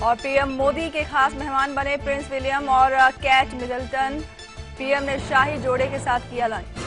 और पीएम मोदी के खास मेहमान बने प्रिंस विलियम और केट मिडलटन। पीएम ने शाही जोड़े के साथ किया लंच।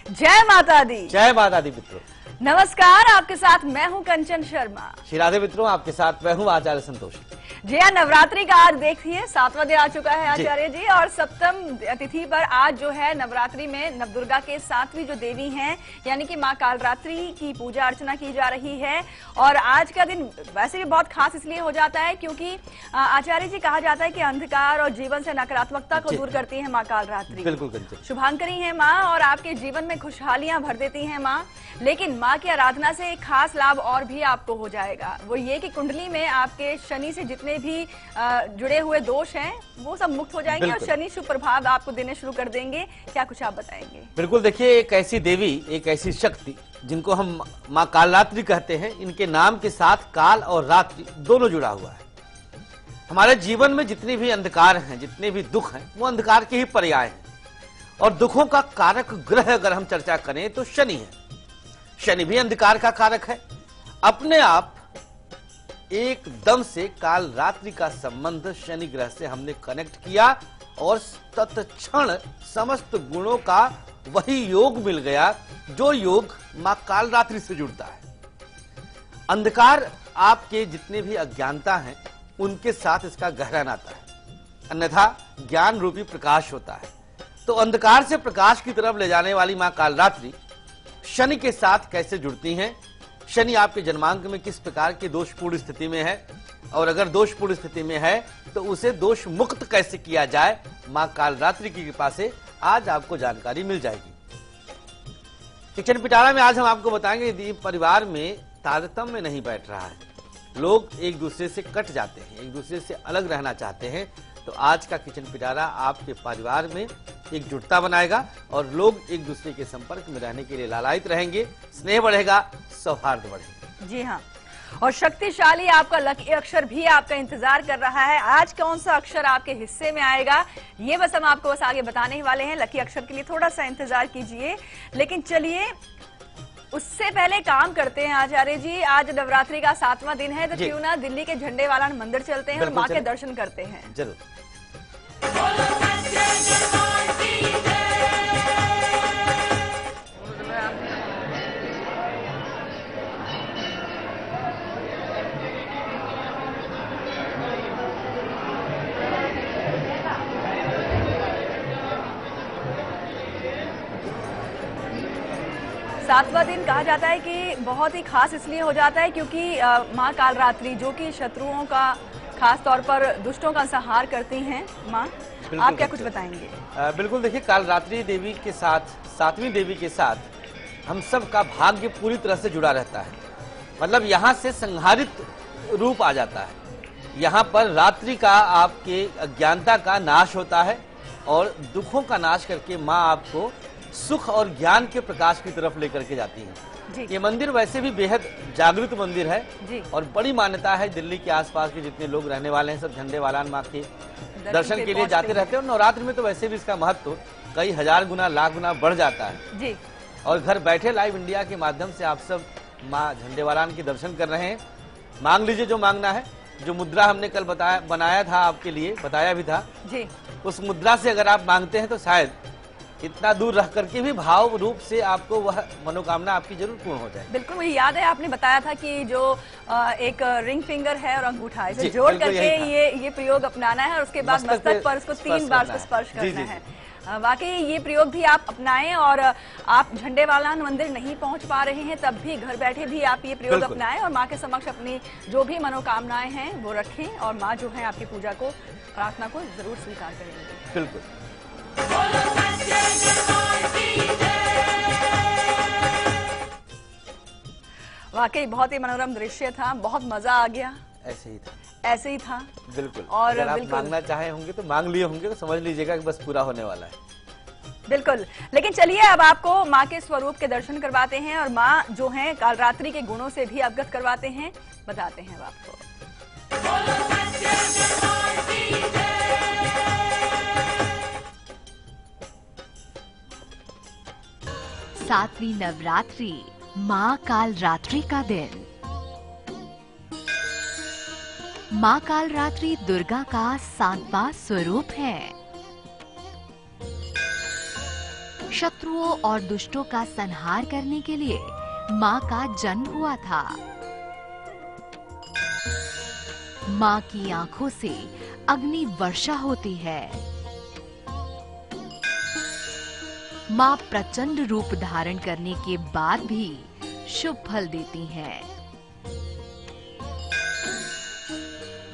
जय माता दी। जय माता दी मित्रों। नमस्कार, आपके साथ मैं हूं कंचन शर्मा। श्री राधे मित्रों, आपके साथ मैं हूं आचार्य संतोष। जी हाँ, नवरात्रि का आज देखिए 7वां दिन आ चुका है आचार्य जी, और सप्तम तिथि पर आज जो है नवरात्रि में नवदुर्गा के 7वीं जो देवी हैं यानी कि माँ कालरात्रि की पूजा अर्चना की जा रही है। और आज का दिन वैसे भी बहुत खास इसलिए हो जाता है क्योंकि आचार्य जी कहा जाता है कि अंधकार और जीवन से नकारात्मकता को दूर करती है माँ कालरात्रि। बिल्कुल शुभांकरी है माँ और आपके जीवन में खुशहालियां भर देती है माँ। लेकिन माँ की आराधना से एक खास लाभ और भी आपको हो जाएगा, वो ये कि कुंडली में आपके शनि से जितने भी जुड़े हुए दोष हैं वो सब मुक्त हो जाएंगे और शनि शुभ प्रभाव आपको देने शुरू कर देंगे। क्या कुछ आप बताएंगे? बिल्कुल, देखिए एक ऐसी देवी, एक ऐसी शक्ति जिनको हम माँ कालरात्रि कहते हैं, इनके नाम के साथ काल और रात्रि दोनों जुड़ा हुआ है। हमारे जीवन में जितने भी अंधकार हैं, जितने भी दुख हैं, वो अंधकार के ही पर्याय हैं। और दुखों का कारक ग्रह अगर हम चर्चा करें तो शनि है। शनि भी अंधकार का कारक है। अपने आप एकदम से काल रात्रि का संबंध शनि ग्रह से हमने कनेक्ट किया और तत्क्षण समस्त गुणों का वही योग मिल गया जो योग मां काल रात्रि से जुड़ता है। अंधकार आपके जितने भी अज्ञानता हैं उनके साथ इसका गहरा नाता है, अन्यथा ज्ञान रूपी प्रकाश होता है। तो अंधकार से प्रकाश की तरफ ले जाने वाली मां काल रात्रि शनि के साथ कैसे जुड़ती हैं, शनि आपके जन्मांक में किस प्रकार की दोषपूर्ण स्थिति में है, और अगर दोषपूर्ण स्थिति में है तो उसे दोष मुक्त कैसे किया जाए, मां कालरात्रि की कृपा से आज आपको जानकारी मिल जाएगी। किचन पिटारा में आज हम आपको बताएंगे यदि परिवार में तारतम्य नहीं बैठ रहा है, लोग एक दूसरे से कट जाते हैं, एक दूसरे से अलग रहना चाहते हैं, तो आज का किचन पिटारा आपके परिवार में एकजुटता बनाएगा और लोग एक दूसरे के संपर्क में रहने के लिए लालायित रहेंगे, स्नेह बढ़ेगा, सौहार्द बढ़ेगा। जी हाँ, और शक्तिशाली आपका लकी अक्षर भी आपका इंतजार कर रहा है। आज कौन सा अक्षर आपके हिस्से में आएगा ये बस हम आपको बस आगे बताने ही वाले हैं। लकी अक्षर के लिए थोड़ा सा इंतजार कीजिए, लेकिन चलिए उससे पहले काम करते हैं आचार्य जी। आज नवरात्रि का 7वां दिन है, तो क्यों ना दिल्ली के झंडे वाला मंदिर चलते हैं और माँ के दर्शन करते हैं। जरूर। सातवां दिन कहा जाता है कि बहुत ही खास इसलिए हो जाता है क्योंकि माँ कालरात्रि जो कि शत्रुओं का, खास तौर पर दुष्टों का संहार करती हैं माँ, आप क्या कुछ बताएंगे? बिल्कुल, देखिए कालरात्रि देवी के साथ, 7वीं देवी के साथ हम सब का भाग्य पूरी तरह से जुड़ा रहता है। मतलब यहाँ से संहारित रूप आ जाता है। यहाँ पर रात्रि का आपके अज्ञानता का नाश होता है और दुखों का नाश करके माँ आपको सुख और ज्ञान के प्रकाश की तरफ लेकर के जाती हैं। जी। ये मंदिर वैसे भी बेहद जागृत मंदिर है जी। और बड़ी मान्यता है। दिल्ली के आसपास के जितने लोग रहने वाले हैं सब झंडे वालान माँ के दर्शन के लिए जाते रहते हैं। और नवरात्र में तो वैसे भी इसका महत्व कई हजार गुना लाख गुना बढ़ जाता है। जी। और घर बैठे लाइव इंडिया के माध्यम से आप सब माँ झंडेवालान के दर्शन कर रहे हैं। मांग लीजिए जो मांगना है। जो मुद्रा हमने कल बनाया था आपके लिए, बताया भी था जी। उस मुद्रा से अगर आप मांगते हैं तो शायद इतना दूर रह करके भी भाव रूप से आपको वह मनोकामना आपकी जरूर पूर्ण हो जाए। बिल्कुल, मुझे याद है आपने बताया था कि जो एक रिंग फिंगर है और अंगूठा इसे जी, जोड़ बिल्कुल करके यही ये प्रयोग अपनाना है और उसके बाद मस्तक पर उसको 3 बार उसको स्पर्श जी, करना जी, है। वाकई ये प्रयोग भी आप अपनाएं और आप झंडेवालान मंदिर नहीं पहुंच पा रहे हैं तब भी घर बैठे भी आप ये प्रयोग बिल्कुल। अपनाएं और माँ के समक्ष अपनी जो भी मनोकामनाएं हैं वो रखें और माँ जो है आपकी पूजा को, प्रार्थना को जरूर स्वीकार करेंगे। बिल्कुल। वाकई बहुत ही मनोरम दृश्य था, बहुत मजा आ गया। ऐसे ही था, ऐसे ही था। बिल्कुल। और अगर आप बिल्कुल मांगना चाहे होंगे तो मांग लिए होंगे तो समझ लीजिएगा कि बस पूरा होने वाला है। बिल्कुल। लेकिन चलिए अब आपको माँ के स्वरूप के दर्शन करवाते हैं और माँ जो है कालरात्रि के गुणों से भी अवगत करवाते हैं, बताते हैं आपको। सातवीं नवरात्रि माँ कालरात्रि का दिन। माँ कालरात्रि दुर्गा का 7वां स्वरूप है। शत्रुओं और दुष्टों का संहार करने के लिए माँ का जन्म हुआ था। माँ की आंखों से अग्नि वर्षा होती है। माँ प्रचंड रूप धारण करने के बाद भी शुभ फल देती हैं।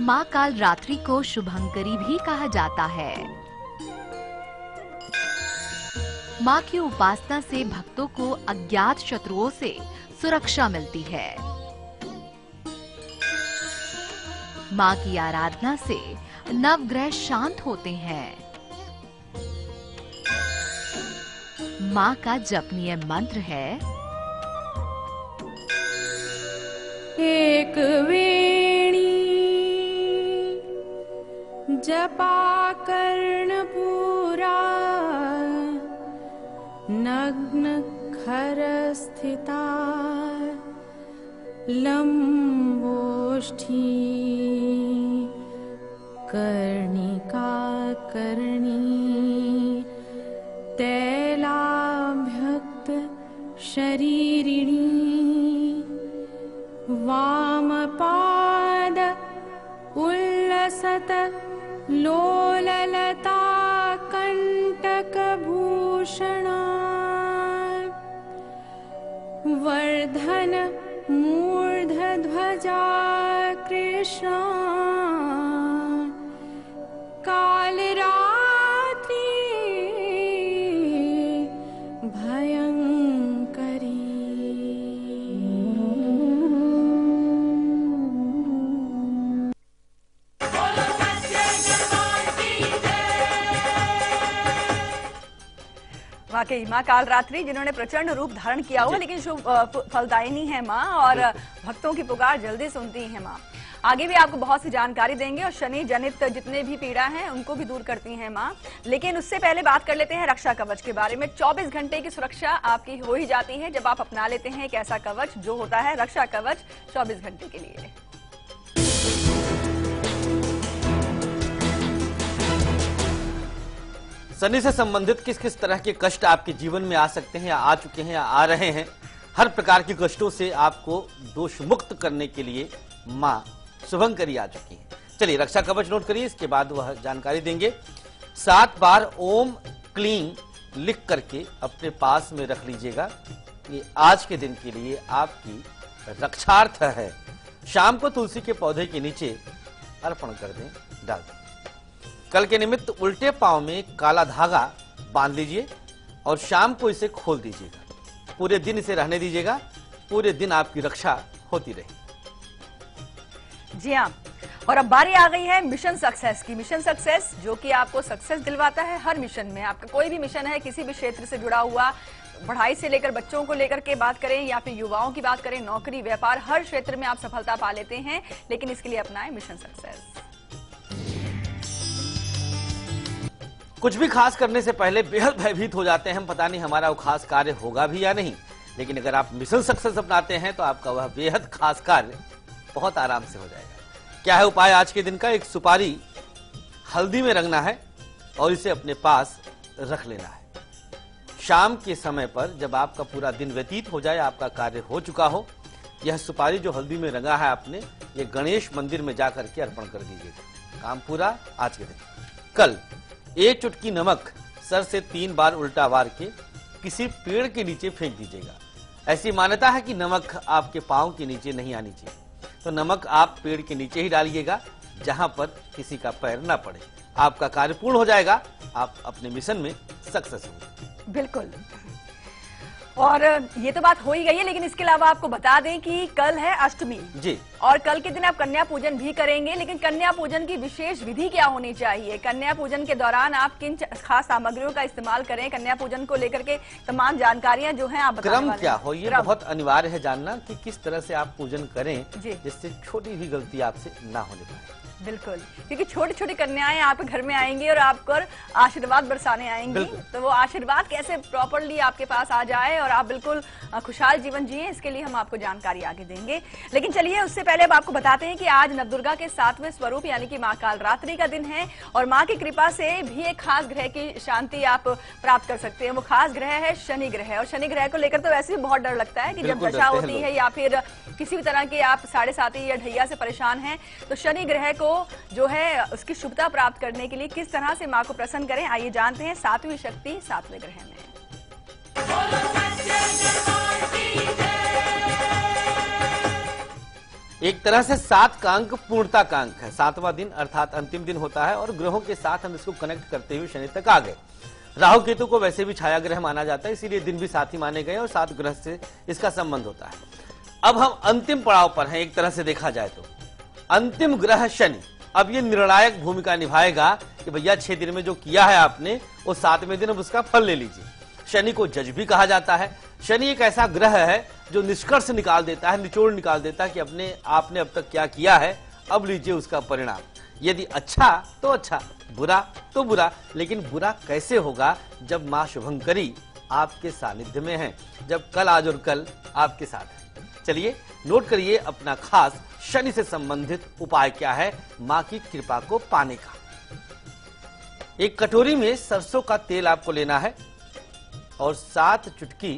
माँ कालरात्रि को शुभंकरी भी कहा जाता है। माँ की उपासना से भक्तों को अज्ञात शत्रुओं से सुरक्षा मिलती है। माँ की आराधना से नवग्रह शांत होते हैं। माँ का जपनीय मंत्र है एक वेणी जपा कर्णपूरा नग्न खर स्थिता लंबोष्ठी कर्णिका कर्णी तैलाभ्यक्त शरीरिणी वामपाद उल्लसत लोललता कंटकभूषणा वर्धन मूर्धध्वजा कृष्णा कालरात्रि भयंकरी। वाकई माँ कालरात्रि जिन्होंने प्रचंड रूप धारण किया हुआ लेकिन शुभ फलदायिनी है माँ और भक्तों की पुकार जल्दी सुनती है माँ। आगे भी आपको बहुत सी जानकारी देंगे और शनि जनित जितने भी पीड़ा हैं उनको भी दूर करती हैं माँ। लेकिन उससे पहले बात कर लेते हैं रक्षा कवच के बारे में। 24 घंटे की सुरक्षा आपकी हो ही जाती है जब आप अपना लेते हैं एक ऐसा कवच जो होता है रक्षा कवच 24 घंटे के लिए। शनि से संबंधित किस किस तरह के कष्ट आपके जीवन में आ सकते हैं या आ चुके हैं या आ रहे हैं, हर प्रकार के कष्टों से आपको दोष मुक्त करने के लिए माँ शुभंकरी आ चुकी है। चलिए रक्षा कवच नोट करिए, इसके बाद वह जानकारी देंगे। 7 बार ओम क्लीं लिख करके अपने पास में रख लीजिएगा। ये आज के दिन के लिए आपकी रक्षार्थ है। शाम को तुलसी के पौधे के नीचे अर्पण कर दें, डाल दें। कल के निमित्त उल्टे पांव में काला धागा बांध लीजिए और शाम को इसे खोल दीजिएगा। पूरे दिन इसे रहने दीजिएगा, पूरे दिन आपकी रक्षा होती रहे। जी हाँ, और अब बारी आ गई है मिशन सक्सेस की। मिशन सक्सेस जो कि आपको सक्सेस दिलवाता है हर मिशन में। आपका कोई भी मिशन है, किसी भी क्षेत्र से जुड़ा हुआ, पढ़ाई से लेकर बच्चों को लेकर के बात करें या फिर युवाओं की बात करें, नौकरी, व्यापार, हर क्षेत्र में आप सफलता पा लेते हैं। लेकिन इसके लिए अपनाएं मिशन सक्सेस। कुछ भी खास करने से पहले बेहद भयभीत हो जाते हैं हम, पता नहीं हमारा वो खास कार्य होगा भी या नहीं। लेकिन अगर आप मिशन सक्सेस अपनाते हैं तो आपका वह बेहद खास कार्य बहुत आराम से हो जाएगा। क्या है उपाय आज के दिन का? एक सुपारी हल्दी में रंगना है और इसे अपने पास रख लेना है। शाम के समय पर जब आपका पूरा दिन व्यतीत हो जाए, आपका कार्य हो चुका हो, यह सुपारी जो हल्दी में रंगा है आपने, ये गणेश मंदिर में जाकर के अर्पण कर दीजिएगा। काम पूरा आज के दिन। कल 1 चुटकी नमक सर से 3 बार उल्टा वार के किसी पेड़ के नीचे फेंक दीजिएगा। ऐसी मान्यता है कि नमक आपके पांव के नीचे नहीं आनी चाहिए, तो नमक आप पेड़ के नीचे ही डालिएगा जहां पर किसी का पैर ना पड़े। आपका कार्य पूर्ण हो जाएगा, आप अपने मिशन में सक्सेस होंगे। बिल्कुल। और ये तो बात हो ही गई है, लेकिन इसके अलावा आपको बता दें कि कल है अष्टमी जी, और कल के दिन आप कन्या पूजन भी करेंगे। लेकिन कन्या पूजन की विशेष विधि क्या होनी चाहिए, कन्या पूजन के दौरान आप किन खास सामग्रियों का इस्तेमाल करें, कन्या पूजन को लेकर के तमाम जानकारियां जो हैं आप बताने क्रम वाले क्या हैं। हो, ये क्रम। बहुत अनिवार्य है जानना कि किस तरह से आप पूजन करें जी। जिससे छोटी भी गलती आपसे ना होने पाए। बिल्कुल, क्योंकि छोटी छोटी कन्याएं आपके घर में आएंगी और आपको आशीर्वाद बरसाने आएंगी। बिल्कुल। तो वो आशीर्वाद कैसे प्रॉपरली आपके पास आ जाए और आप बिल्कुल खुशहाल जीवन जिए, इसके लिए हम आपको जानकारी आगे देंगे। लेकिन चलिए उससे पहले अब आपको बताते हैं कि आज नवदुर्गा के 7वें स्वरूप यानी कि मां कालरात्रि का दिन है और मां की कृपा से भी एक खास ग्रह की शांति आप प्राप्त कर सकते हैं। वो खास ग्रह है शनि ग्रह, और शनि ग्रह को लेकर तो वैसे भी बहुत डर लगता है कि जब बिल्कुल दशा डरते हैं होती लोग। है या फिर किसी भी तरह के आप 7.5 या ढैया से परेशान हैं, तो शनि ग्रह को जो है उसकी शुभता प्राप्त करने के लिए किस तरह से मां को प्रसन्न करें, आइए जानते हैं 7वीं शक्ति 7वें ग्रह में। एक तरह से 7 का अंक पूर्णता का अंक है। 7वां दिन अर्थात अंतिम दिन होता है और ग्रहों के साथ हम इसको कनेक्ट करते हुए शनि तक आ गए। राहु केतु को वैसे भी छाया ग्रह माना जाता है, इसीलिए दिन भी साथ ही माने गए और 7 ग्रह से इसका संबंध होता है। अब हम अंतिम पड़ाव पर हैं, एक तरह से देखा जाए तो अंतिम ग्रह शनि। अब ये निर्णायक भूमिका निभाएगा कि भैया 6 दिन में जो किया है आपने, वो 7वें दिन अब उसका फल ले लीजिए। शनि को जज भी कहा जाता है। शनि एक ऐसा ग्रह है जो निष्कर्ष निकाल देता है, निचोड़ निकाल देता है कि आपने अब तक क्या किया है, अब लीजिए उसका परिणाम। यदि अच्छा तो अच्छा, बुरा तो बुरा। लेकिन बुरा कैसे होगा जब मां शुभंकरी आपके सानिध्य में है, जब कल आज और कल आपके साथ है। चलिए नोट करिए अपना खास शनि से संबंधित उपाय क्या है मां की कृपा को पाने का। एक कटोरी में सरसों का तेल आपको लेना है और 7 चुटकी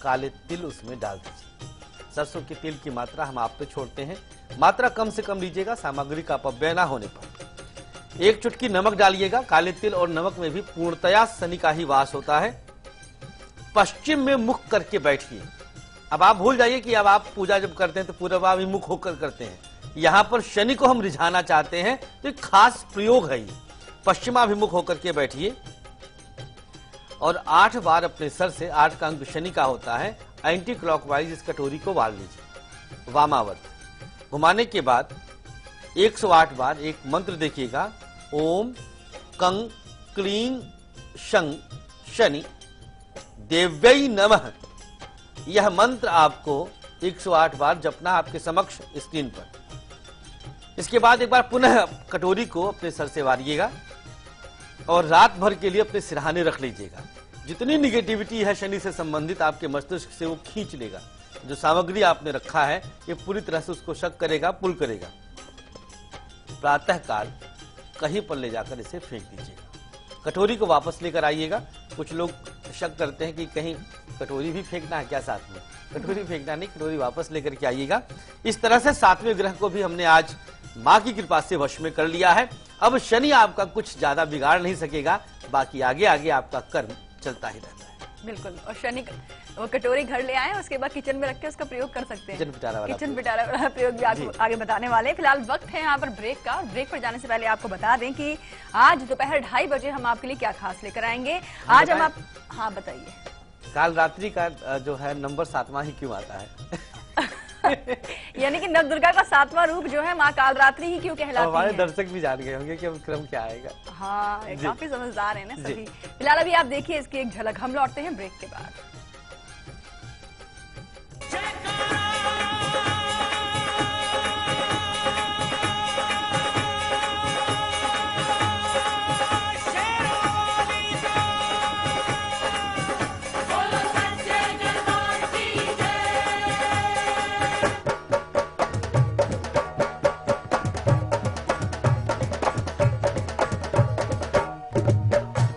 काले तिल उसमें डाल दीजिए। सरसों के तेल की मात्रा हम आप पे छोड़ते हैं, मात्रा कम से कम लीजिएगा सामग्री का अपव्यय ना होने पर। 1 चुटकी नमक डालिएगा। काले तिल और नमक में भी पूर्णतया शनि का ही वास होता है। पश्चिम में मुख करके बैठिए। अब आप भूल जाइए कि अब आप पूजा जब करते हैं तो पूर्वाभिमुख होकर करते हैं। यहां पर शनि को हम रिझाना चाहते हैं तो एक खास प्रयोग है ये। पश्चिमाभिमुख होकर के बैठिए और 8 बार अपने सर से, 8 का अंक शनि का होता है, एंटी क्लॉकवाइज इस कटोरी को वाल लीजिए वामावर्त। घुमाने के बाद 108 बार एक मंत्र देखिएगा, ओम कंग क्लीं शं शनि देव्यै नमः। यह मंत्र आपको 108 बार जपना आपके समक्ष स्क्रीन पर। इसके बाद एक बार पुनः कटोरी को अपने सर से वारिएगा और रात भर के लिए अपने सिरहाने रख लीजिएगा। जितनी निगेटिविटी है शनि से संबंधित आपके मस्तिष्क से वो खींच लेगा। जो सामग्री आपने रखा है ये पूरी तरह से उसको शक करेगा, पुल करेगा। प्रातः काल कहीं पर ले जाकर इसे फेंक दीजिएगा। कटोरी को वापस लेकर आइएगा। कुछ लोग शक करते हैं कि कहीं कटोरी भी फेंकना है क्या साथ में। कटोरी फेंकना नहीं, कटोरी वापस लेकर के आइएगा। इस तरह से 7वें ग्रह को भी हमने आज मां की कृपा से वश में कर लिया है। अब शनि आपका कुछ ज्यादा बिगाड़ नहीं सकेगा, बाकी आगे आगे आपका कर्म चलता ही रहता है। बिल्कुल। और शनि वो कटोरी घर ले आए, उसके बाद किचन में रख के उसका प्रयोग कर सकते हैं। किचन पिटारा वाला किचन पिटारा वाला प्रयोग भी आपको आगे बताने वाले हैं। फिलहाल वक्त है यहाँ पर ब्रेक का, और ब्रेक पर जाने से पहले आपको बता दें कि आज दोपहर 2:30 बजे हम आपके लिए क्या खास लेकर आएंगे। आज हम आप हाँ बताइए। काल रात्रि का जो है नंबर 7वां ही क्यों आता है? यानी कि नवदुर्गा का 7वां रूप जो है माँ कालरात्रि ही क्यों कहलाती हमारे है। दर्शक भी जान गए होंगे कि अब क्रम क्या आएगा। हाँ, जी। काफी समझदार है ना जी। सभी। फिलहाल अभी आप देखिए इसकी एक झलक, हम लौटते हैं ब्रेक के बाद।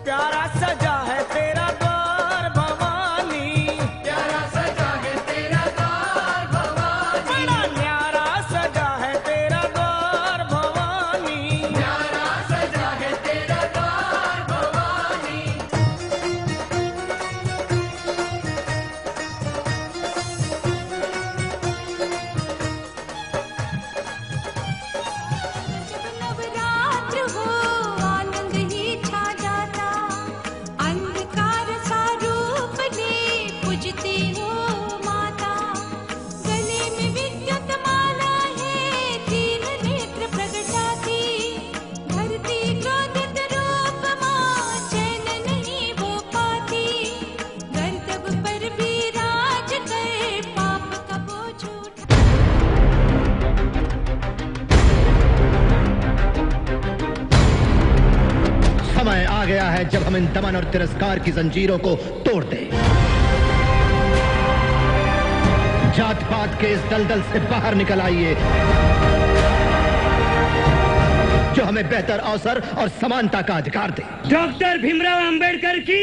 प्यारा सजा है तेरा द्वार भवानी, प्यारा सजा है तेरा द्वार भवानी, बड़ा न्यारा सजा है तेरा द्वार भवानी, न्यारा सजा है तेरा द्वार भवानी। जब नवरात्र हो आनंद ही छा जाता, अंधकार सा रूप ले पूजते हो माता। गले में विद्युत माला है, तीन नेत्र प्रगटाती, धरती क्रोधित रूप माँ चैन नहीं वो पाती। गर्दभ पर भी राज कर पाप का बोझ उठा। समय आ गया है जब हम इन दमन और तिरस्कार की जंजीरों को तोड़ दें। जात पात के इस दलदल से बाहर निकल आइए जो हमें बेहतर अवसर और समानता का अधिकार दे। डॉक्टर भीमराव अंबेडकर की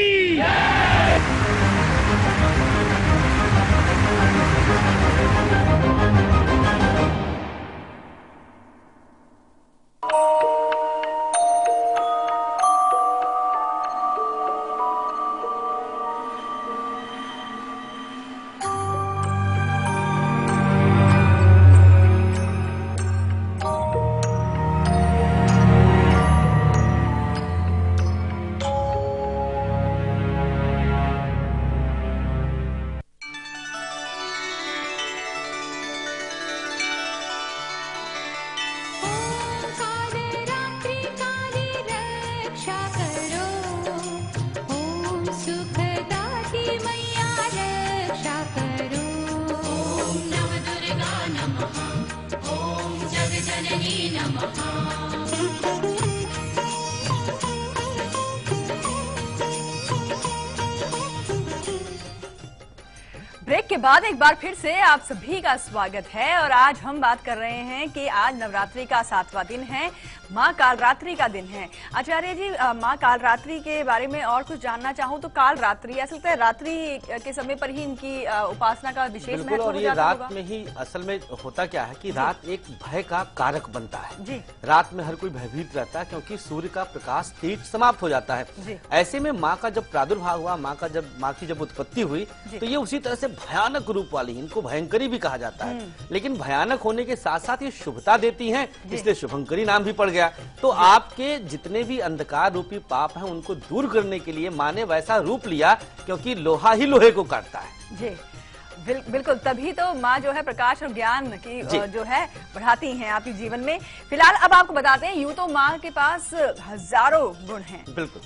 कालरात्रि काली रक्षा करो, ओम सुखदाती मैया रक्षा करो। ओम नवदुर्गा नमः, ओम जगजननी नमः। ब्रेक के बाद एक बार फिर से आप सभी का स्वागत है और आज हम बात कर रहे हैं कि आज नवरात्रि का 7वां दिन है, माँ कालरात्रि का दिन है। आचार्य जी, माँ कालरात्रि के बारे में और कुछ जानना चाहूँ तो कालरात्रि असल में रात्रि के समय पर ही इनकी उपासना का विशेष बिल्कुल, महत्व और हो ये जाता रात होगा। में ही असल में होता क्या है कि रात एक भय का कारक बनता है। जी। रात में हर कोई भयभीत रहता है क्योंकि सूर्य का प्रकाश तेज समाप्त हो जाता है। जी। ऐसे में माँ का जब प्रादुर्भाव हुआ, माँ की जब उत्पत्ति हुई, जी। तो ये उसी तरह से भयानक रूप वाली, इनको भयंकरी भी कहा जाता है। लेकिन भयानक होने के साथ साथ ये शुभता देती हैं, इसलिए शुभंकरी नाम भी पड़ गया। तो आपके जितने भी अंधकार रूपी पाप हैं उनको दूर करने के लिए माँ ने वैसा रूप लिया, क्योंकि लोहा ही लोहे को काटता है। जी बिल्कुल, तभी तो माँ जो है प्रकाश और ज्ञान की जी। जो है बढ़ाती हैं आपके जीवन में। फिलहाल अब आपको बताते हैं, यूं तो माँ के पास हजारों गुण हैं। बिल्कुल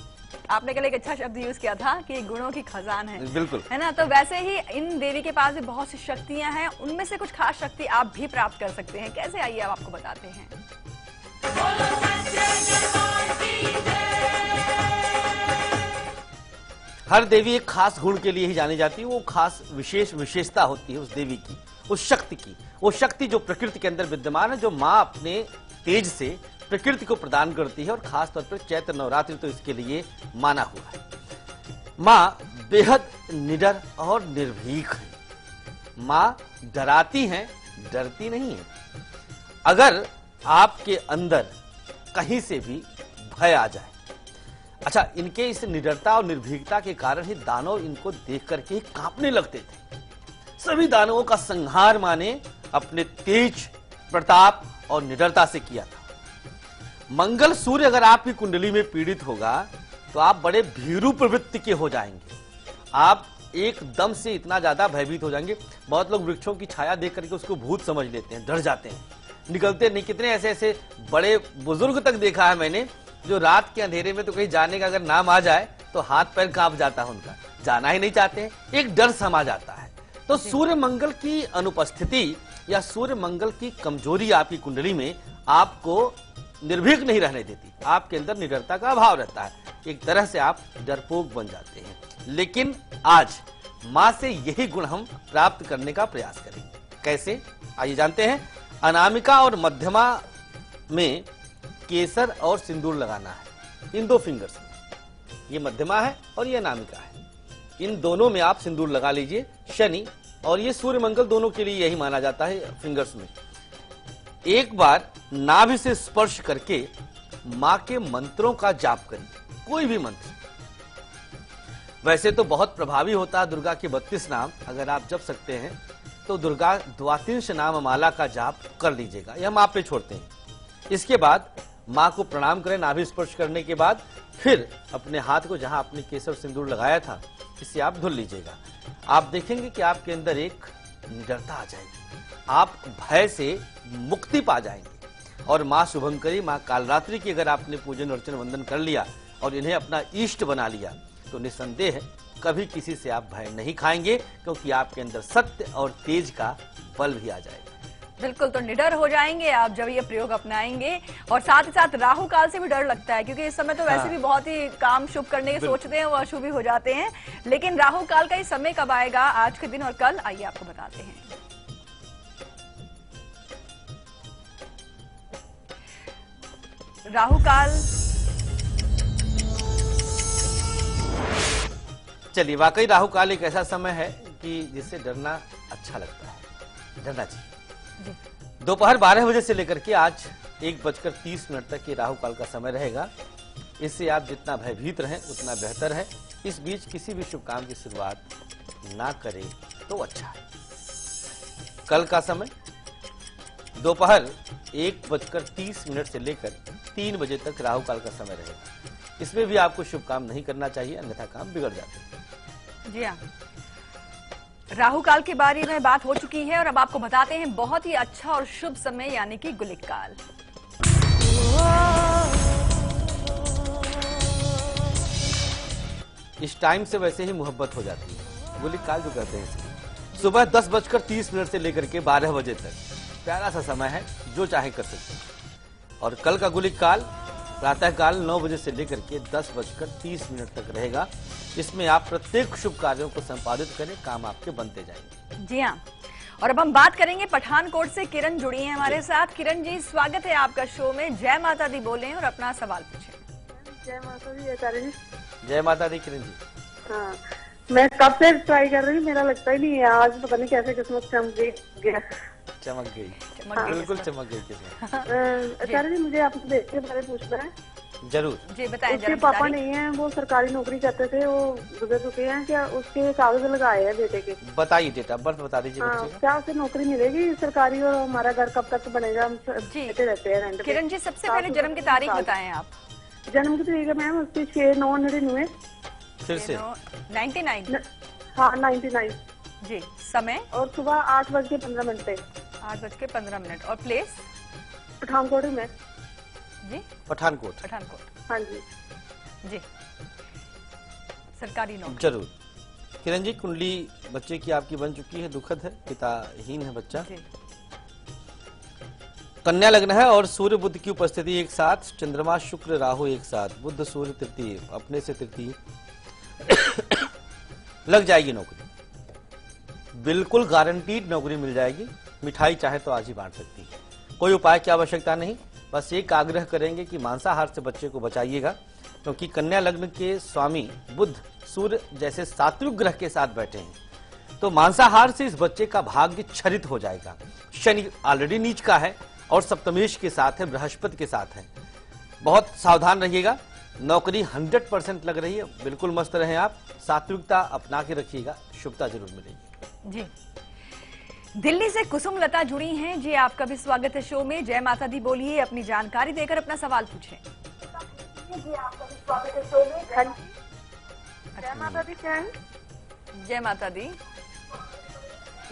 आपने कल एक अच्छा शब्द यूज किया था कि गुणों की खजान है, बिल्कुल। है ना। तो वैसे ही इन देवी के पास भी बहुत सी शक्तियां हैं, उनमें से कुछ खास शक्ति आप भी प्राप्त कर सकते हैं। कैसे, आइए अब आपको बताते हैं। हर देवी एक खास गुण के लिए ही जानी जाती है, वो खास विशेषता होती है उस देवी की, उस शक्ति की। वो शक्ति जो प्रकृति के अंदर विद्यमान है, जो माँ अपने तेज से प्रकृति को प्रदान करती है, और खास तौर पर चैत्र नवरात्रि तो इसके लिए माना हुआ है। माँ बेहद निडर और निर्भीक है। माँ डराती हैं, डरती नहीं है। अगर आपके अंदर कहीं से भी भय आ जाए, अच्छा, इनके इस निडरता और निर्भीकता के कारण ही दानव इनको देख करके ही कांपने लगते थे। सभी दानवों का संहार माँ ने अपने तेज, प्रताप और निडरता से किया था। मंगल सूर्य अगर आपकी कुंडली में पीड़ित होगा तो आप बड़े भीरू प्रवृत्ति के हो जाएंगे। आप एकदम से इतना ज्यादा भयभीत हो जाएंगे। बहुत लोग वृक्षों की छाया देख करके उसको भूत समझ लेते हैं, डर जाते हैं, निकलते नहीं। कितने ऐसे ऐसे बड़े बुजुर्ग तक देखा है मैंने, जो रात के अंधेरे में तो कहीं जाने का अगर नाम आ जाए तो हाथ पैर कांप जाता है उनका, जाना ही नहीं चाहते हैं, एक डर समा जाता है। तो सूर्य मंगल की अनुपस्थिति या सूर्य मंगल की कमजोरी आपकी कुंडली में आपको निर्भीक नहीं रहने देती, आपके अंदर निडरता का अभाव रहता है, एक तरह से आप डरपोक बन जाते हैं। लेकिन आज मां से यही गुण हम प्राप्त करने का प्रयास करेंगे। कैसे, आइए जानते हैं। अनामिका और मध्यमा में केसर और सिंदूर लगाना है, इन 2 फिंगर्स में। ये मध्यमा है और ये अनामिका है, इन दोनों में आप सिंदूर लगा लीजिए। शनि और ये सूर्य मंगल दोनों के लिए यही माना जाता है फिंगर्स में। एक बार नाभि से स्पर्श करके मां के मंत्रों का जाप करिए, कोई भी मंत्र। वैसे तो बहुत प्रभावी होता है दुर्गा के 32 नाम, अगर आप जप सकते हैं तो दुर्गा द्वातिंश नाम माला का जाप कर लीजिएगा, यह हम आप पे छोड़ते हैं। इसके बाद मां को प्रणाम करें नाभि स्पर्श करने के बाद, फिर अपने हाथ को जहां आपने केसर सिंदूर लगाया था इससे आप धुल लीजिएगा। आप देखेंगे कि आपके अंदर एक निडरता आ जाएगी, आप भय से मुक्ति पा जाएंगे। और मां शुभंकरी, मां कालरात्रि की अगर आपने पूजन अर्चन वंदन कर लिया और इन्हें अपना इष्ट बना लिया तो निसंदेह कभी किसी से आप भय नहीं खाएंगे, क्योंकि आपके अंदर सत्य और तेज का बल भी आ जाएगा। बिल्कुल, तो निडर हो जाएंगे आप जब ये प्रयोग अपनाएंगे। और साथ ही साथ राहु काल से भी डर लगता है, क्योंकि इस समय तो वैसे भी बहुत ही काम शुभ करने के सोचते हैं, वो अशुभ ही हो जाते हैं। लेकिन राहु काल का ही समय कब आएगा आज के दिन और कल, आइए आपको बताते हैं। राहु काल, चलिए, वाकई राहु काल एक ऐसा समय है कि जिससे डरना अच्छा लगता है, डरना चाहिए। दोपहर 12 बजे से लेकर के आज 1:30 तक ये राहु काल का समय रहेगा। इससे आप जितना भयभीत रहें उतना बेहतर है। इस बीच किसी भी शुभ काम की शुरुआत ना करें तो अच्छा है। कल का समय दोपहर 1:30 से लेकर 3 बजे तक राहु काल का समय रहेगा। इसमें भी आपको शुभ काम नहीं करना चाहिए, अन्यथा काम बिगड़ जाते हैं। जी हाँ, राहु काल के बारे में बात हो चुकी है और अब आपको बताते हैं बहुत ही अच्छा और शुभ समय यानी कि गुलिक काल। इस टाइम से वैसे ही मोहब्बत हो जाती है, गुलिक काल जो कहते हैं इसे। सुबह 10:30 से लेकर के 12 बजे तक प्यारा सा समय है, जो चाहे कर सकते हैं। और कल का गुलिक काल प्रातः काल 9 बजे से लेकर के 10:30 तक रहेगा। इसमें आप प्रत्येक शुभ कार्यों को संपादित करें, काम आपके बनते जाएंगे। जी हाँ, और अब हम बात करेंगे पठानकोट से। किरण जुड़ी हैं हमारे साथ। किरण जी, स्वागत है आपका शो में। जय माता दी बोलें और अपना सवाल पूछें। जय माता दी आचार्य जी। जय माता दी किरण जी। हाँ, मैं कब से ट्राई कर रही हूँ, मेरा लगता ही नहीं है। आज पता नहीं कैसे किस्मत चमक गया। चमक गई, गई बिल्कुल चमक गई किस्मत। आचार्य जी, मुझे आपसे बेटे के बारे में पूछना है। जरूर जी बताएं। उसके पापा नहीं है, वो सरकारी नौकरी करते थे, वो गुजर चुके हैं। क्या उसके कागज लगाए हैं बेटे के? बताइए, डेट ऑफ बर्थ बता दीजिए हाँ, बच्चे का। क्या उसे नौकरी मिलेगी सरकारी? और हमारा घर कब तक बनेगा? हम जी। रहते हैं रेंट पे। किरण जी, सबसे पहले जन्म की तारीख बताएं आप। जन्म की तारीख है मैम उसकी 6/9/99। फिर से 99। हाँ, 99। जी, समय और सुबह 8:15 पे। 8:15। और प्लेस? पठानकोट में। जी, पठानकोट। पठानकोट। हाँ जी। जी, सरकारी नौकरी। जरूर। किरण जी, कुंडली बच्चे की आपकी बन चुकी है, दुखद है, पिताहीन है बच्चा। जी, कन्या लग्न है और सूर्य बुध की उपस्थिति एक साथ, चंद्रमा शुक्र राहु एक साथ, बुध सूर्य तृतीय, अपने से तृतीय। लग जाएगी नौकरी, बिल्कुल गारंटीड नौकरी मिल जाएगी। मिठाई चाहे तो आज ही बांट सकती है, कोई उपाय की आवश्यकता नहीं। बस एक आग्रह करेंगे कि मांसाहार से बच्चे को बचाइएगा, क्योंकि कन्या लग्न के स्वामी बुध सूर्य जैसे सात्विक ग्रह के साथ बैठे हैं, तो मांसाहार से इस बच्चे का भाग्य क्षरित हो जाएगा। शनि ऑलरेडी नीच का है और सप्तमेश के साथ है, बृहस्पति के साथ है। बहुत सावधान रहिएगा। नौकरी 100% लग रही है, बिल्कुल मस्त रहे आप, सात्विकता अपना के रखिएगा, शुभता जरूर मिलेगी। जी। दिल्ली से कुसुम लता जुड़ी हैं। जी, आपका भी स्वागत है शो में। जय माता दी बोलिए, अपनी जानकारी देकर अपना सवाल पूछें। जी, आपका भी स्वागत है शो में। जय माता दी। क्या है? जय माता दी।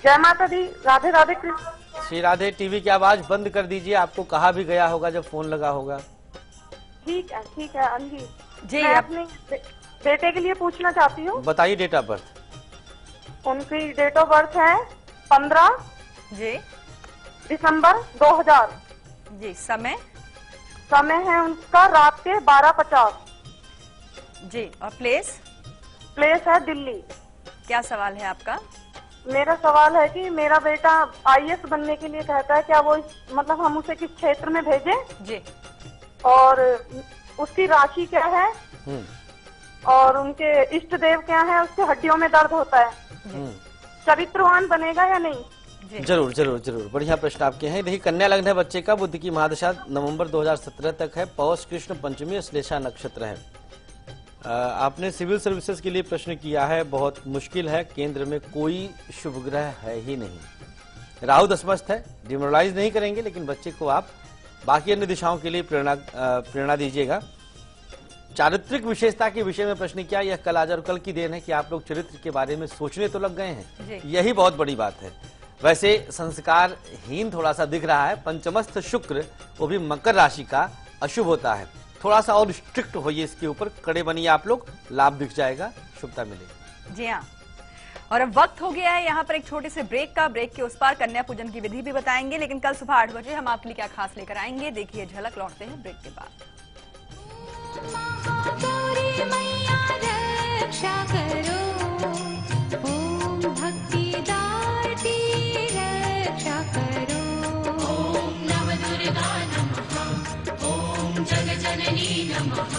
जय माता दी। राधे राधे कृष्ण। श्री राधे, टीवी की आवाज बंद कर दीजिए। आपको कहा भी गया होगा जब फोन लगा होगा। ठीक है अंजी जी, मैं आप अपने बेटे के लिए पूछना चाहती हूँ। बताइए डेट ऑफ बर्थ। उनकी डेट ऑफ बर्थ है 15 जी दिसंबर 2000। जी, समय है उनका रात के 12:50। जी, और प्लेस प्लेस है दिल्ली। क्या सवाल है आपका? मेरा सवाल है कि मेरा बेटा IAS बनने के लिए कहता है, क्या वो मतलब हम उसे किस क्षेत्र में भेजें, जी, और उसकी राशि क्या है, हम्म, और उनके इष्ट देव क्या है, उसके हड्डियों में दर्द होता है, चरित्रवान बनेगा या नहीं? जी। जरूर जरूर जरूर, बढ़िया प्रश्न आपके हैं। देखिए, कन्या लग्न है बच्चे का, बुध की महादशा नवंबर 2017 तक है, पौष कृष्ण पंचमी श्लेषा नक्षत्र है। आपने सिविल सर्विसेज के लिए प्रश्न किया है, बहुत मुश्किल है। केंद्र में कोई शुभ ग्रह है ही नहीं। राहु दशमस्थ है, डिमोरलाइज नहीं करेंगे, लेकिन बच्चे को आप बाकी अन्य दिशाओं के लिए प्रेरणा दीजिएगा। चारित्रिक विशेषता के विषय में प्रश्न किया, यह कल आज और कल की देन है कि आप लोग चरित्र के बारे में सोचने तो लग गए हैं, यही बहुत बड़ी बात है। वैसे संस्कारहीन थोड़ा सा दिख रहा है। पंचमस्थ शुक्र, वो भी मकर राशि का, अशुभ होता है। थोड़ा सा और स्ट्रिक्ट होइए इसके ऊपर, कड़े बनिए आप लोग, लाभ दिख जाएगा, शुभता मिलेगी। जी हाँ, और अब वक्त हो गया है यहाँ पर एक छोटे से ब्रेक का। ब्रेक के उस पार कन्या पूजन की विधि भी बताएंगे, लेकिन कल सुबह 8 बजे हम आपके लिए क्या खास लेकर आएंगे, देखिए झलक। लौटते हैं ब्रेक के बाद। गौरी मैया रक्षा करो, ओम भक्ति दाती रक्षा करो, ओम नव दुर्गा नमः, ओम जग जननी नमः।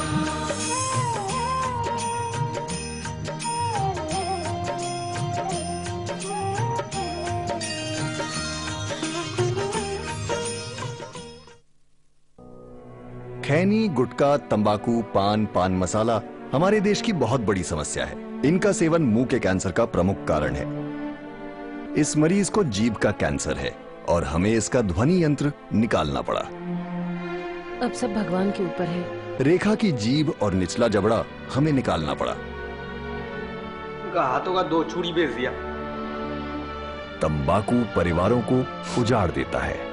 खैनी, गुटखा, तंबाकू, पान मसाला हमारे देश की बहुत बड़ी समस्या है। इनका सेवन मुंह के कैंसर का प्रमुख कारण है। इस मरीज को जीभ का कैंसर है और हमें इसका ध्वनि यंत्र निकालना पड़ा। अब सब भगवान के ऊपर है। रेखा की जीभ और निचला जबड़ा हमें निकालना पड़ा। उनका हाथों का 2 चूड़ी बेच दिया। तंबाकू परिवारों को उजाड़ देता है।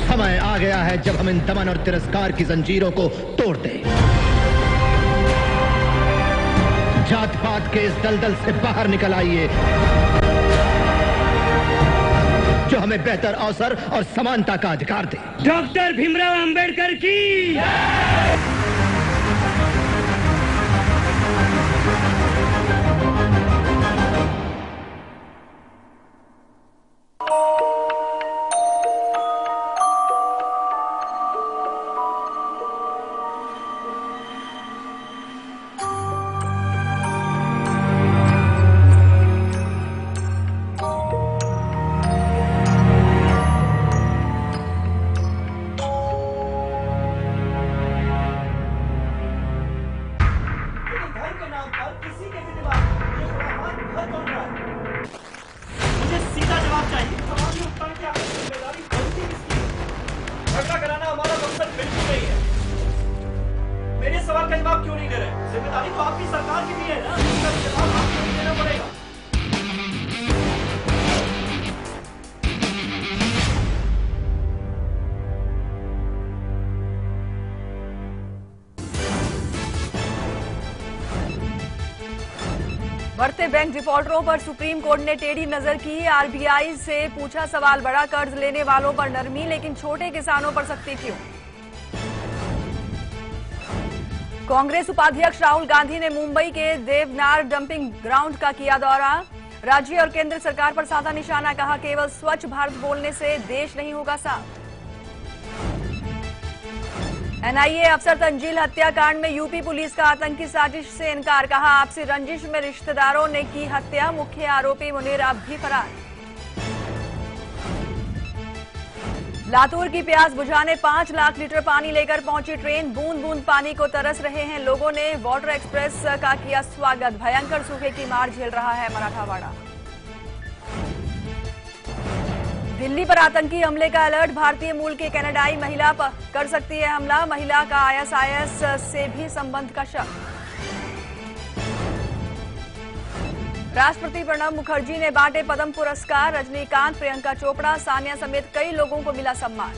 समय आ गया है जब हम इन दमन और तिरस्कार की जंजीरों को तोड़ दें। जात पात के इस दलदल से बाहर निकल आइए जो हमें बेहतर अवसर और समानता का अधिकार दे। डॉक्टर भीमराव अंबेडकर की। बढ़ते बैंक डिफॉल्टरों पर सुप्रीम कोर्ट ने टेढ़ी नजर की। आरबीआई से पूछा सवाल, बड़ा कर्ज लेने वालों पर नरमी, लेकिन छोटे किसानों पर सख्ती क्यों? कांग्रेस उपाध्यक्ष राहुल गांधी ने मुंबई के देवनार डंपिंग ग्राउंड का किया दौरा। राज्य और केंद्र सरकार पर साधा निशाना, कहा केवल स्वच्छ भारत बोलने से देश नहीं होगा साफ। एनआईए अफसर तंजील हत्याकांड में यूपी पुलिस का आतंकी साजिश से इनकार, कहा आपसी रंजिश में रिश्तेदारों ने की हत्या, मुख्य आरोपी मुनीर अब भी फरार। लातूर की प्यास बुझाने 5 लाख लीटर पानी लेकर पहुंची ट्रेन, बूंद बूंद पानी को तरस रहे हैं लोगों ने। वाटर एक्सप्रेस का किया स्वागत, भयंकर सूखे की मार झेल रहा है मराठावाड़ा। दिल्ली पर आतंकी हमले का अलर्ट, भारतीय मूल की कनाडाई महिला पर कर सकती है हमला, महिला का आईएसआईएस से भी संबंध का शक। राष्ट्रपति प्रणब मुखर्जी ने बांटे पद्म पुरस्कार, रजनीकांत, प्रियंका चोपड़ा, सानिया समेत कई लोगों को मिला सम्मान।